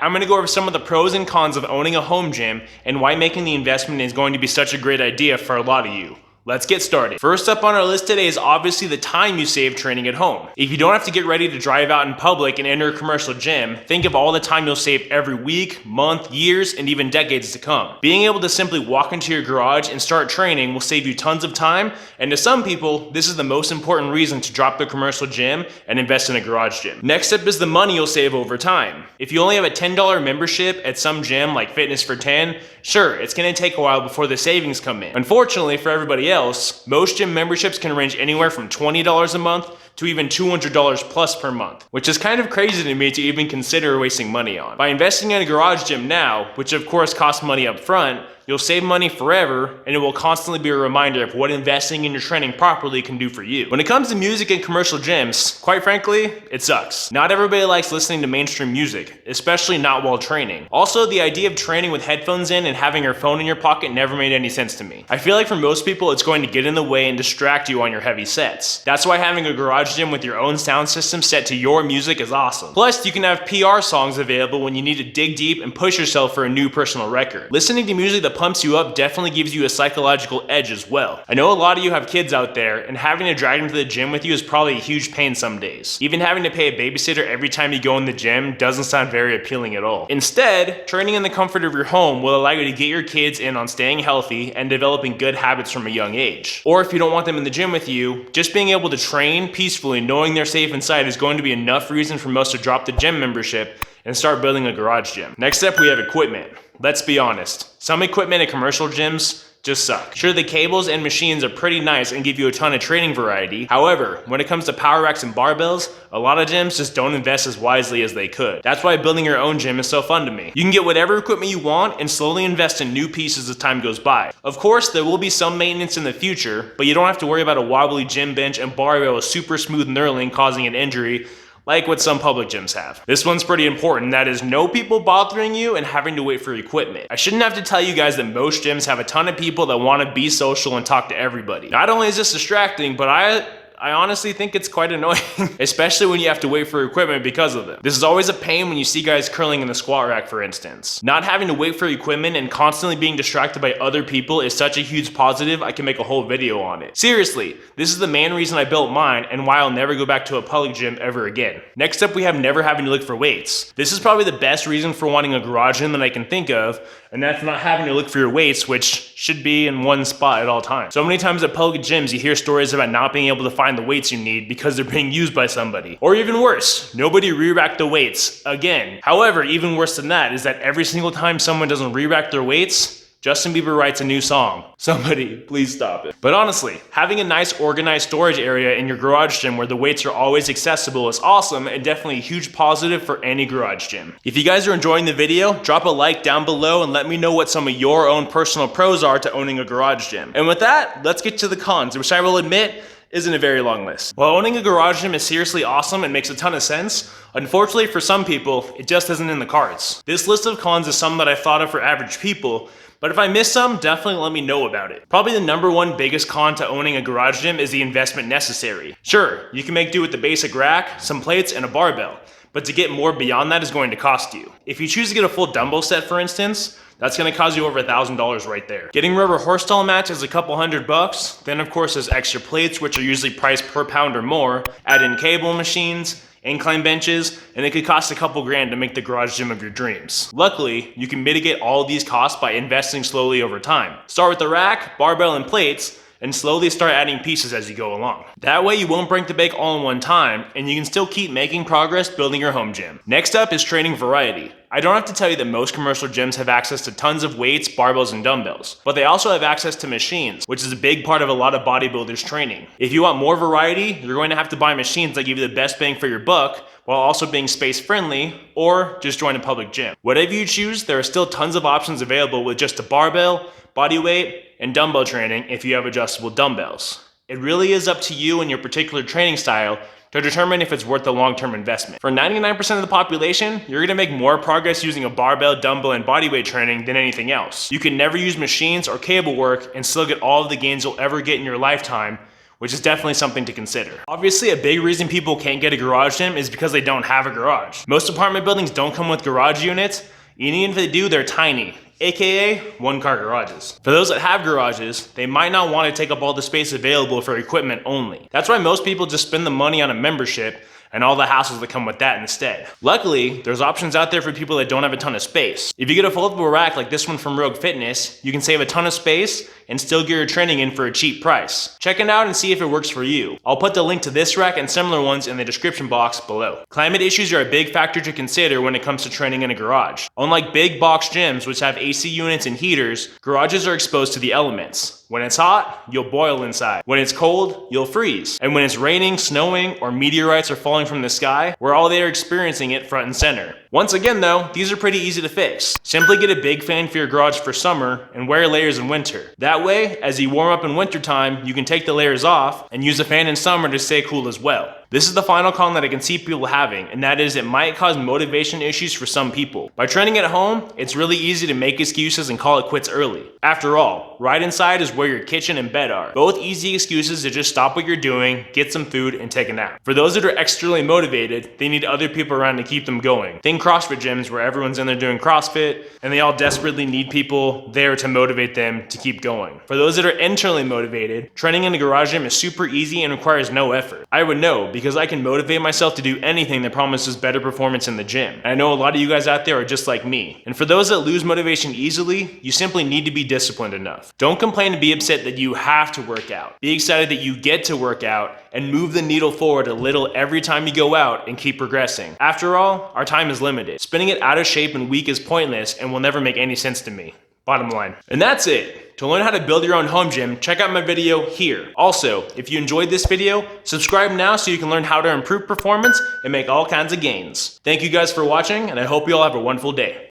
I'm going to go over some of the pros and cons of owning a home gym and why making the investment is going to be such a great idea for a lot of you. Let's get started. First up on our list today is obviously the time you save training at home. If you don't have to get ready to drive out in public and enter a commercial gym, think of all the time you'll save every week, month, years, and even decades to come. Being able to simply walk into your garage and start training will save you tons of time, and to some people, this is the most important reason to drop the commercial gym and invest in a garage gym. Next up is the money you'll save over time. If you only have a $10 membership at some gym like Fitness for 10, sure, it's going to take a while before the savings come in. Unfortunately for everybody else, most gym memberships can range anywhere from $20 a month to even $200 plus per month, which is kind of crazy to me to even consider wasting money on. By investing in a garage gym now, which of course costs money up front, you'll save money forever, and it will constantly be a reminder of what investing in your training properly can do for you. When it comes to music and commercial gyms, quite frankly, it sucks. Not everybody likes listening to mainstream music, especially not while training. Also, the idea of training with headphones in and having your phone in your pocket never made any sense to me. I feel like for most people, it's going to get in the way and distract you on your heavy sets. That's why having a garage gym with your own sound system set to your music is awesome. Plus, you can have PR songs available when you need to dig deep and push yourself for a new personal record. Listening to music that pumps you up definitely gives you a psychological edge as well. I know a lot of you have kids out there, and having to drag them to the gym with you is probably a huge pain some days. Even having to pay a babysitter every time you go in the gym doesn't sound very appealing at all. Instead, training in the comfort of your home will allow you to get your kids in on staying healthy and developing good habits from a young age. Or if you don't want them in the gym with you, just being able to train peacefully knowing they're safe inside is going to be enough reason for most to drop the gym membership and start building a garage gym. Next up, we have equipment. Let's be honest, some equipment at commercial gyms just suck. Sure, the cables and machines are pretty nice and give you a ton of training variety. However, when it comes to power racks and barbells, a lot of gyms just don't invest as wisely as they could. That's why building your own gym is so fun to me. You can get whatever equipment you want and slowly invest in new pieces as time goes by. Of course, there will be some maintenance in the future, but you don't have to worry about a wobbly gym bench and barbell with super smooth knurling causing an injury like what some public gyms have. This one's pretty important, that is no people bothering you and having to wait for equipment. I shouldn't have to tell you guys that most gyms have a ton of people that want to be social and talk to everybody. Not only is this distracting, but I honestly think it's quite annoying, especially when you have to wait for equipment because of them. This is always a pain when you see guys curling in the squat rack, for instance. Not having to wait for equipment and constantly being distracted by other people is such a huge positive, I can make a whole video on it. Seriously, this is the main reason I built mine and why I'll never go back to a public gym ever again. Next up, we have never having to look for weights. This is probably the best reason for wanting a garage gym that I can think of, and that's not having to look for your weights, which should be in one spot at all times. So many times at public gyms, you hear stories about not being able to find the weights you need because they're being used by somebody. Or even worse, nobody re-racked the weights again. However, even worse than that is that every single time someone doesn't re-rack their weights, Justin Bieber writes a new song. Somebody, please stop it. But honestly, having a nice organized storage area in your garage gym where the weights are always accessible is awesome and definitely a huge positive for any garage gym. If you guys are enjoying the video, drop a like down below and let me know what some of your own personal pros are to owning a garage gym. And with that, let's get to the cons, which I will admit isn't a very long list. While owning a garage gym is seriously awesome and makes a ton of sense, unfortunately for some people, it just isn't in the cards. This list of cons is some that I thought of for average people, but if I miss some, definitely let me know about it. Probably the number one biggest con to owning a garage gym is the investment necessary. Sure, you can make do with the basic rack, some plates, and a barbell, but to get more beyond that is going to cost you. If you choose to get a full dumbbell set, for instance, that's gonna cost you over $1,000 right there. Getting rubber horse stall mats is a couple $100. Then of course there's extra plates, which are usually priced per pound or more. Add in cable machines, incline benches, and it could cost a couple grand to make the garage gym of your dreams. Luckily, you can mitigate all of these costs by investing slowly over time. Start with the rack, barbell, and plates, and slowly start adding pieces as you go along. That way you won't break the bank all in one time, and you can still keep making progress building your home gym. Next up is training variety. I don't have to tell you that most commercial gyms have access to tons of weights, barbells, and dumbbells, but they also have access to machines, which is a big part of a lot of bodybuilders' training. If you want more variety, you're going to have to buy machines that give you the best bang for your buck, while also being space friendly, or just join a public gym. Whatever you choose, there are still tons of options available with just a barbell, body weight, and dumbbell training if you have adjustable dumbbells. It really is up to you and your particular training style to determine if it's worth the long-term investment. For 99% of the population, you're gonna make more progress using a barbell, dumbbell, and bodyweight training than anything else. You can never use machines or cable work and still get all of the gains you'll ever get in your lifetime which is definitely something to consider. Obviously, a big reason people can't get a garage gym is because they don't have a garage. Most apartment buildings don't come with garage units, and even if they do, they're tiny, aka one-car garages. For those that have garages, they might not want to take up all the space available for equipment only. That's why most people just spend the money on a membership and all the hassles that come with that instead. Luckily, there's options out there for people that don't have a ton of space. If you get a foldable rack like this one from Rogue Fitness, you can save a ton of space and still get your training in for a cheap price. Check it out and see if it works for you. I'll put the link to this rack and similar ones in the description box below. Climate issues are a big factor to consider when it comes to training in a garage. Unlike big box gyms which have AC units and heaters, garages are exposed to the elements. When it's hot, you'll boil inside. When it's cold, you'll freeze. And when it's raining, snowing, or meteorites are falling from the sky, we're all there experiencing it front and center. Once again though, these are pretty easy to fix. Simply get a big fan for your garage for summer and wear layers in winter. That way, as you warm up in wintertime, you can take the layers off and use a fan in summer to stay cool as well. This is the final con that I can see people having, and that is it might cause motivation issues for some people. By training at home, it's really easy to make excuses and call it quits early. After all, right inside is where your kitchen and bed are. Both easy excuses to just stop what you're doing, get some food, and take a nap. For those that are externally motivated, they need other people around to keep them going. Think CrossFit gyms where everyone's in there doing CrossFit, and they all desperately need people there to motivate them to keep going. For those that are internally motivated, training in a garage gym is super easy and requires no effort. I would know because I can motivate myself to do anything that promises better performance in the gym. And I know a lot of you guys out there are just like me. And for those that lose motivation easily, you simply need to be disciplined enough. Don't complain and be upset that you have to work out. Be excited that you get to work out and move the needle forward a little every time you go out and keep progressing. After all, our time is limited. Spending it out of shape and weak is pointless and will never make any sense to me. Bottom line. And that's it. To learn how to build your own home gym, check out my video here. Also, if you enjoyed this video, subscribe now so you can learn how to improve performance and make all kinds of gains. Thank you guys for watching, and I hope you all have a wonderful day.